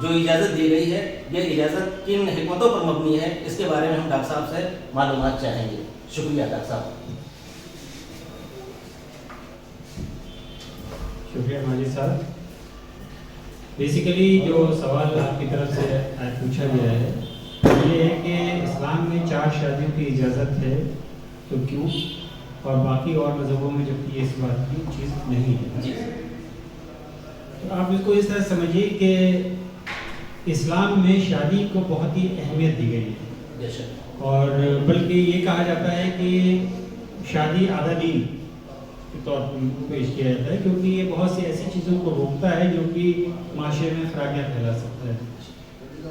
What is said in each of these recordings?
جو اجازت دی گئی ہے یہ اجازت کن حکمتوں پر مبنی ہے، اس کے بارے میں ہم ڈاکٹر صاحب سے معلومات چاہیں گے. شکریہ ڈاکٹر صاحب. شکریہ ماجد صاحب. بیسیکلی جو سوال آپ کی طرف سے پوچھا گیا ہے یہ ہے کہ اسلام میں 4 شادیوں کی اجازت ہے تو کیوں، اور باقی اور مذہبوں میں جبکہ اس بات کی چیز نہیں ہے. تو آپ اس کو اس طرح سمجھیے کہ اسلام میں شادی کو بہت ہی اہمیت دی گئی ہے، اور بلکہ یہ کہا جاتا ہے کہ شادی آدھا دین کے طور پر پیش کیا جاتا ہے، کیونکہ یہ بہت سی ایسی چیزوں کو روکتا ہے جو کہ معاشرے میں خرابیاں پھیلا سکتا ہے.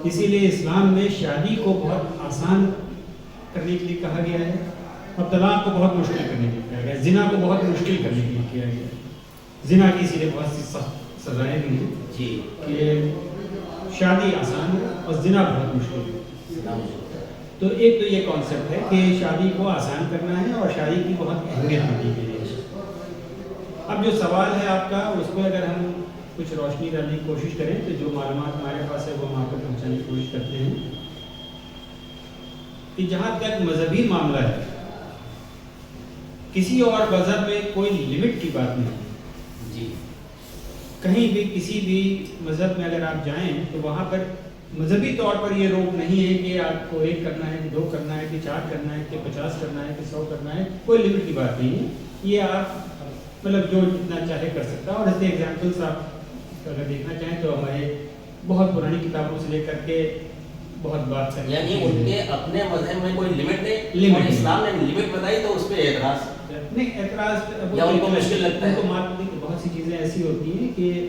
اسی لیے اسلام میں شادی کو بہت آسان کرنے کے لیے کہا گیا ہے، اور طلاق کو بہت مشکل کرنے کے لیے کہا گیا ہے، زنا کو بہت مشکل کرنے کے لیے کیا گیا ہے. زنا کی اسی لیے بہت سی سخت سزائیں دی ہیں کہ شادی آسان ہو اور زنا بہت مشکل ہو. تو ایک تو یہ کانسیپٹ ہے کہ شادی کو آسان کرنا ہے اور شادی کی بہت اہمیت دی گئی ہے. اب جو سوال ہے آپ کا اس پہ اگر ہم کچھ روشنی ڈالنے کی کوشش کریں تو جو معلومات ہمارے پاس ہے وہ ہم آپ کو پہنچانے کی کوشش کرتے ہیں کہ جہاں تک مذہبی معاملہ ہے کسی اور مذہب میں کوئی لمٹ کی بات نہیں ہے. کہیں بھی کسی بھی مذہب میں اگر آپ جائیں تو وہاں پر مذہبی طور پر یہ روک نہیں ہے کہ آپ کو 1 کرنا ہے کہ 2 کرنا ہے کہ 4 کرنا ہے کہ 50 کرنا ہے کہ 100 کرنا ہے. کوئی لمٹ کی بات نہیں ہے. یہ آپ مطلب جو جتنا چاہے کر سکتا ہے. اور ایسے ایگزامپلس آپ اگر دیکھنا چاہیں تو ہمارے بہت پرانی کتابوں سے لے کر کے بہت بات کریں، یعنی ان کے اپنے مذہب میں کوئی لمٹ نہیں، اور اسلام نے لمٹ بتائی تو اس پہ اعتراض نہیں. اعتراض یا ان کو مشکل لگتا ہے. تو بہت سی چیزیں ایسی ہوتی ہیں کہ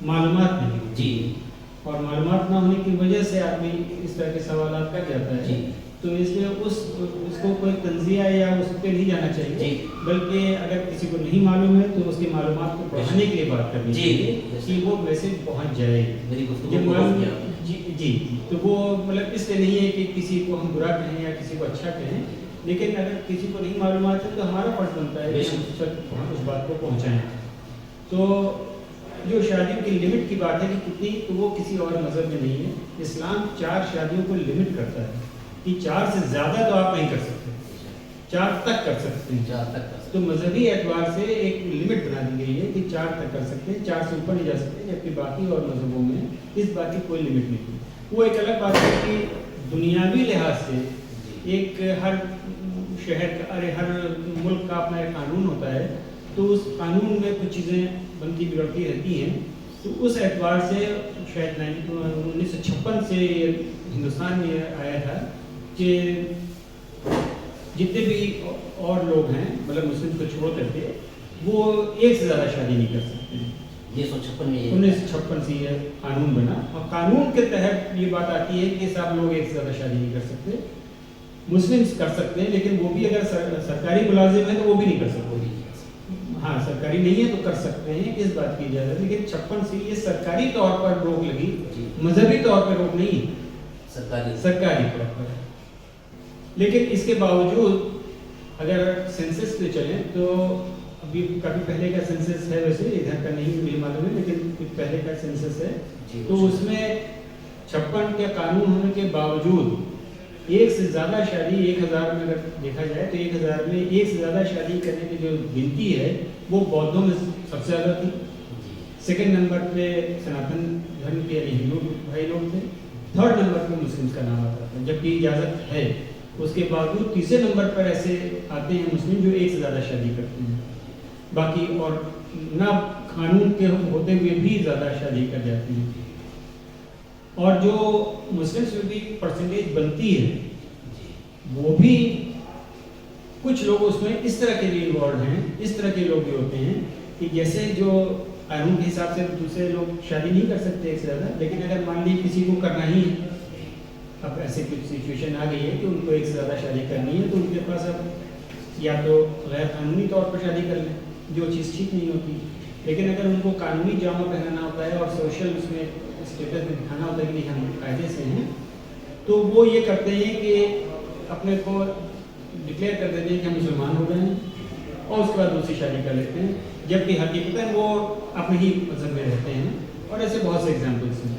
معلومات نہیں اور معلومات نہ ہونے کی وجہ سے آدمی اس طرح کے سوالات کر جاتا ہے. تو اس لیے اس کو کوئی تنزیہ یا اس پہ نہیں جانا چاہیے، بلکہ اگر کسی کو نہیں معلوم ہے تو اس کی معلومات کو بڑھانے کے لیے بات کرنی چاہیے کہ وہ ویسے پہنچ جائے. جی تو وہ مطلب اس لیے نہیں ہے کہ کسی کو ہم برا کہیں یا کسی کو اچھا کہیں، لیکن اگر کسی کو نہیں معلومات ہے تو ہمارا فرض بنتا ہے کہ ہم اس بات کو پہنچائیں. تو جو شادیوں کی لمٹ کی بات ہے کہ کتنی، تو وہ کسی اور مذہب میں نہیں ہے. اسلام 4 شادیوں کو لمٹ کرتا ہے کہ 4 سے زیادہ تو آپ نہیں کر سکتے، 4 تک کر سکتے ہیں. تو مذہبی اعتبار سے ایک لمٹ بنا دی گئی ہے کہ 4 تک کر سکتے ہیں، 4 سے اوپر نہیں جا سکتے. جبکہ باقی اور مذہبوں میں اس بات کی کوئی لمٹ نہیں ہے. وہ ایک الگ بات ہے کہ دنیاوی لحاظ سے ایک ہر شہر کا ہر ملک کا اپنا ایک قانون ہوتا ہے، تو اس قانون میں کچھ چیزیں بنتی بگڑتی رہتی ہیں. تو اس اعتبار سے شاید 1956 سے ہندوستان میں آیا تھا کہ جتنے بھی اور لوگ ہیں مطلب مسلم کو چھوڑ کر کے وہ 1 سے زیادہ شادی نہیں کر سکتے. 1956 سے یہ قانون بنا، اور قانون کے تحت یہ بات آتی ہے کہ سب لوگ 1 سے زیادہ شادی نہیں کر سکتے. مسلم کر سکتے ہیں، لیکن وہ بھی اگر سرکاری ملازم ہے تو وہ بھی نہیں کر سکتے. ہاں سرکاری نہیں ہے تو کر سکتے ہیں، اس بات کی اجازت. لیکن 56 سے یہ سرکاری طور پر روک لگی، مذہبی طور پر روک نہیں، سرکاری طور پر. لیکن اس کے باوجود اگر سینسس پہ چلیں تو ابھی کافی پہلے کا سینسس ہے، ویسے ادھر کا نہیں مجھے معلوم ہے، لیکن پہلے کا سینسس ہے. تو اس میں 56 کے قانون ہونے کے باوجود 1 سے زیادہ شادی 1000 میں اگر دیکھا جائے تو 1000 میں 1 سے زیادہ شادی کرنے کی جو گنتی ہے وہ بودھوں میں سب سے زیادہ تھی. 2nd نمبر پہ سناتن دھرم کے یعنی ہندو بھائی لوگ تھے. 3rd نمبر پہ مسلم کا نام آتا تھا، جبکہ اجازت ہے. اس کے باوجود 3رے نمبر پر ایسے آتے ہیں مسلم جو 1 سے زیادہ شادی کرتے ہیں. باقی اور نہ قانون کے ہوتے ہوئے بھی زیادہ شادی کر جاتے ہیں. اور جو مسلمس میں بھی پرسنٹیج بنتی ہے وہ بھی کچھ لوگ اس میں اس طرح کے بھی انوالوڈ ہیں، اس طرح کے لوگ بھی ہوتے ہیں کہ جیسے جو قانون کے حساب سے دوسرے لوگ شادی نہیں کر سکتے 1 سے زیادہ، لیکن اگر مان لی کسی کو کرنا ہی ہے، اب ایسے کچھ سچویشن آ گئی ہے کہ ان کو 1 سے زیادہ شادی کرنی ہے، تو ان کے پاس اب یا تو غیر قانونی طور پر شادی کر لیں جو چیز ٹھیک نہیں ہوتی. لیکن اگر ان کو قانونی جامہ پہنانا ہوتا ہے اور سوشل اس میں اسٹیٹس میں دکھانا ہوتا ہے کہ ہم قاعدے سے ہیں، تو وہ یہ کرتے ہیں کہ اپنے کو ڈکلیئر کر دیتے ہیں کہ ہم مسلمان ہو گئے ہیں اور اس کے بعد دوسری شادی کر لیتے ہیں، جبکہ حقیقتاً وہ اپنے ہی مذہب میں رہتے ہیں. اور ایسے بہت سے ایگزامپلس ہیں.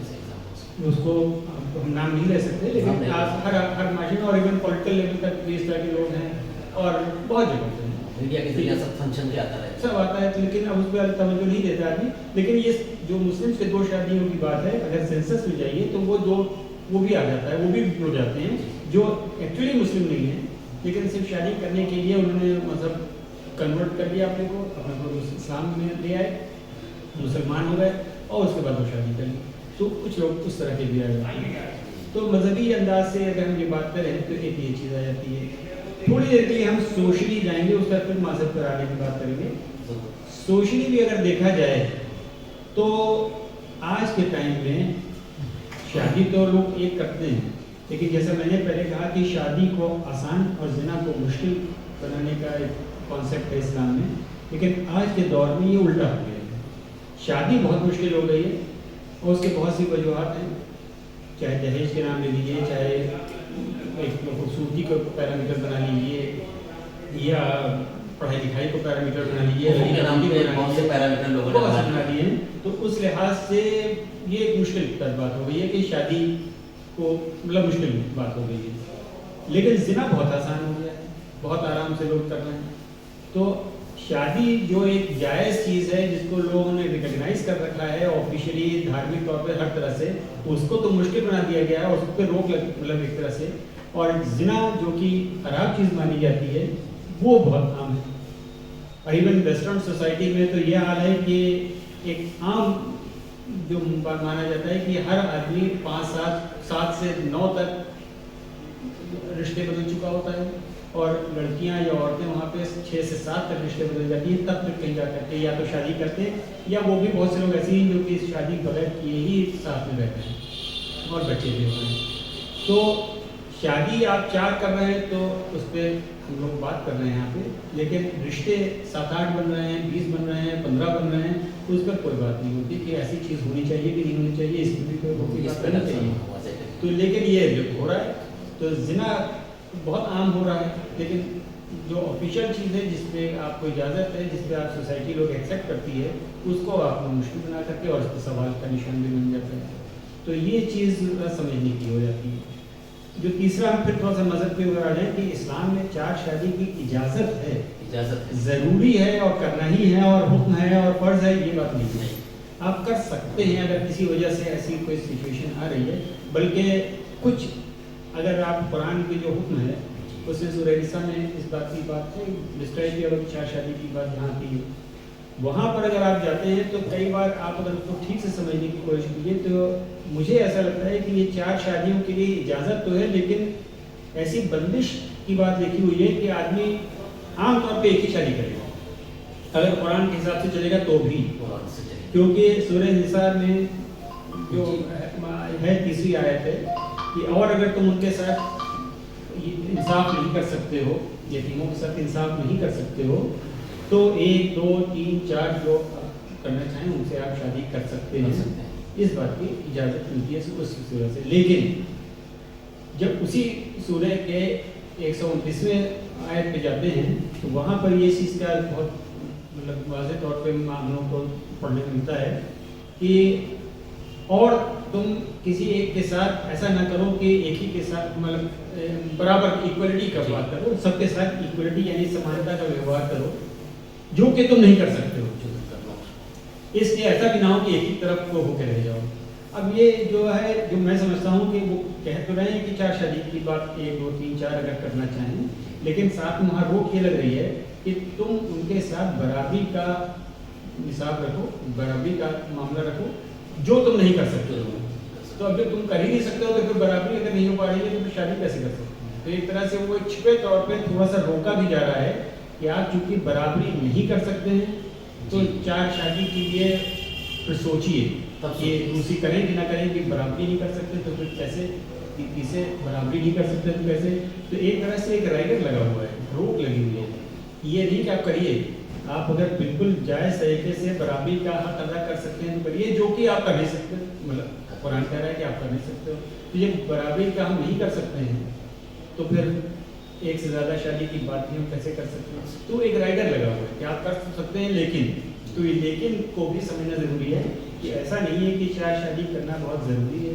ہم نام نہیں لے سکتے، لیکن آج ہر معاشرے میں اور ایون پولیٹیکل لیول تک بھی اس طرح کے لوگ ہیں اور بہت جگہ سے ہیں. میڈیا کے ذریعے سب فنکشن بھی آتا رہے سب آتا ہے، لیکن اب اس پہ توجہ نہیں دیتا آدمی. لیکن یہ جو مسلم کے 2 شادیوں کی بات ہے، اگر سینسس میں جائیے تو وہ بھی آ جاتا ہے، وہ بھی ہو جاتے ہیں جو ایکچولی مسلم نہیں ہیں، لیکن صرف شادی کرنے کے لیے انہوں نے مذہب کنورٹ کر دیا اپنے کو اسلام میں لے آئے، مسلمان ہو گئے اور اس کے بعد وہ شادی کر لی. تو کچھ لوگ اس طرح کے بھی آ جاتے ہیں. تو مذہبی انداز سے اگر ہم یہ بات کریں تو ایک یہ چیز آ جاتی ہے. تھوڑی دیر کے لیے ہم سوشلی جائیں گے، اس کا پھر مذہب پر آنے کی بات کریں گے. سوشلی بھی اگر دیکھا جائے تو آج کے ٹائم میں شادی تو لوگ ایک کرتے ہیں، لیکن جیسا میں نے پہلے کہا کہ شادی کو آسان اور زنا کو مشکل بنانے کا ایک کانسیپٹ ہے اسلام میں، لیکن آج کے دور میں یہ الٹا ہو گیا ہے. شادی بہت مشکل ہو گئی ہے اور اس کے بہت سی وجوہات ہیں، چاہے دہیج کے نام لے لیجیے، چاہے ایک خوبصورتی کو پیرامیٹر بنا لیجیے، یا پڑھائی لکھائی کو پیرامیٹر بنا لیجیے، بہت سے پیرامیٹر لوگوں نے بنا لیے ہیں. تو اس لحاظ سے یہ ایک مشکل بات ہو گئی ہے کہ شادی کو مشکل بات ہو گئی ہے. لیکن زنا بہت آسان ہو گیا ہے، بہت آرام سے لوگ کر رہے ہیں. تو شادی جو ایک جائز چیز ہے جس کو لوگوں نے ریکگنائز کر رکھا ہے آفیشلی دھارمک طور پہ ہر طرح سے، اس کو تو مشکل بنا دیا گیا ہے اور اس پہ روک ایک طرح سے. اور زنا جو کہ خراب چیز مانی جاتی ہے وہ بہت عام ہے. اور ایون ویسٹرن سوسائٹی میں تو یہ حال ہے کہ ایک عام جو مانا جاتا ہے کہ ہر آدمی 7 سے 9 تک رشتے بدل چکا ہوتا ہے، اور لڑکیاں یا عورتیں وہاں پہ 6 سے 7 تک رشتے بدل جاتی ہیں. تب تک کہیں جا کر کے یا تو شادی کرتے ہیں، یا وہ بھی بہت سے لوگ ایسے ہیں جو کہ شادی بغیر کیے ہی ساتھ میں رہتے ہیں اور بچے بھی ہوتے ہیں. تو شادی آپ 4 کر رہے ہیں تو اس پہ ہم لوگ بات کر رہے ہیں یہاں پہ، لیکن رشتے 7-8 بن رہے ہیں، 20 بن رہے ہیں، 15 بن رہے ہیں، اس پر کوئی بات نہیں ہوتی کہ ایسی چیز ہونی چاہیے کہ نہیں ہونی چاہیے، اس میں بھی کوئی بات کرنا چاہیے. تو لیکن یہ جو ہو رہا ہے تو زنا بہت عام ہو رہا ہے. لیکن جو آفیشیل چیز ہے جس پہ آپ کو اجازت ہے، جس پہ آپ سوسائٹی لوگ ایکسیپٹ کرتی ہے، اس کو آپ کو مشکل بنا کر کے اور اس پہ سوال کا نشان بھی بن جاتا ہے. تو یہ چیز سمجھنے کی ہو جاتی ہے. جو تیسرا ہم پھر تھوڑا سا مذہب پہ آ جائیں کہ اسلام میں 4 شادی کی اجازت ہے، ضروری ہے اور کرنا ہی ہے اور حکم ہے اور فرض ہے، یہ بات نہیں ہے. آپ کر سکتے ہیں اگر کسی وجہ سے ایسی کوئی سچویشن آ رہی ہے. بلکہ کچھ اگر آپ قرآن کے جو حکم ہے اس میں سورہ نساء میں اس بات کی بات ہے، ڈسکرائب کیا اور 4 شادی کی بات جہاں آتی ہے، وہاں پر اگر آپ جاتے ہیں تو کئی بار آپ اگر اس کو ٹھیک سے سمجھنے کی کوشش کیجیے تو مجھے ایسا لگتا ہے کہ یہ 4 شادیوں کے لیے اجازت تو ہے، لیکن ایسی بندش کی بات لکھی ہوئی ہے کہ آدمی عام طور پہ ایک ہی شادی کرے گا اگر قرآن کے حساب سے چلے گا تو بھی. کیونکہ سورہ نساء میں جو ہے 3ری آیت ہے کہ اور اگر تم ان کے ساتھ انصاف نہیں کر سکتے ہو، یتیموں کے ساتھ انصاف نہیں کر سکتے ہو، تو 1 2 3 4 جو کرنا چاہیں ان سے آپ شادی کر سکتے ہیں. اس بات کی اجازت ملتی ہے اس سورہ سے. لیکن جب اسی سورہ کے 129ویں آیت پہ جاتے ہیں تو وہاں پر یہ چیز کا بہت واضح طور پہ ہم لوگوں کو پڑھنے کو ملتا ہے کہ اور تم کسی ایک کے ساتھ ایسا نہ کرو کہ ایک ہی کے ساتھ برابر ایکولیٹی کا بات کرو، سب کے ساتھ ایکولیٹی یعنی سمانتا کا ویوہار کرو، جو کہ تم نہیں کر سکتے ہو. اس لیے ایسا بھی نہ ہو کہ ایک ہی طرف کو ہو کے رہ جاؤ. اب یہ جو ہے جو میں سمجھتا ہوں کہ وہ کہہ تو رہے ہیں کہ 4 شادی کی بات 1 2 3 4 اگر کرنا چاہیں، لیکن ساتھ میں وہاں روک یہ لگ رہی ہے کہ تم ان کے ساتھ برابری کا نصاب رکھو، برابری کا معاملہ رکھو جو تم نہیں کر سکتے ہو. تو اب جو تم کر ہی نہیں سکتے ہو تو پھر برابری اگر نہیں ہو پا رہی ہے تو پھر شادی کیسے کر سکتے ہیں؟ تو ایک طرح سے وہ چھپے طور پہ تھوڑا سا روکا بھی جا رہا ہے کہ آپ چونکہ برابری نہیں کر سکتے ہیں تو 4 شادی کے لیے پھر سوچیے کہ دوسری کریں کہ نہ کریں کہ برابری نہیں کر سکتے تو پھر کیسے، تیسرے برابری نہیں کر سکتے تو کیسے. تو ایک طرح سے ایک رائڈر لگا ہوا ہے، روک لگی ہوئی ہے. یہ نہیں کہ آپ کریے، آپ اگر بالکل جائز طریقے سے برابری کا حق ادا کر سکتے ہیں تو کریے، جو کہ آپ کر نہیں سکتے. مطلب قرآن کہہ رہا ہے کہ آپ کر نہیں سکتے ہو. تو یہ برابری کا ہم نہیں کر سکتے ہیں تو پھر ایک سے زیادہ شادی کی بات بھی ہم کیسے کر سکتے ہیں؟ تو ایک رائڈر لگا ہوا ہے کہ آپ کر سکتے ہیں لیکن. تو یہ لیکن کو بھی سمجھنا ضروری ہے کہ ایسا نہیں ہے کہ 4 شادی کرنا بہت ضروری ہے.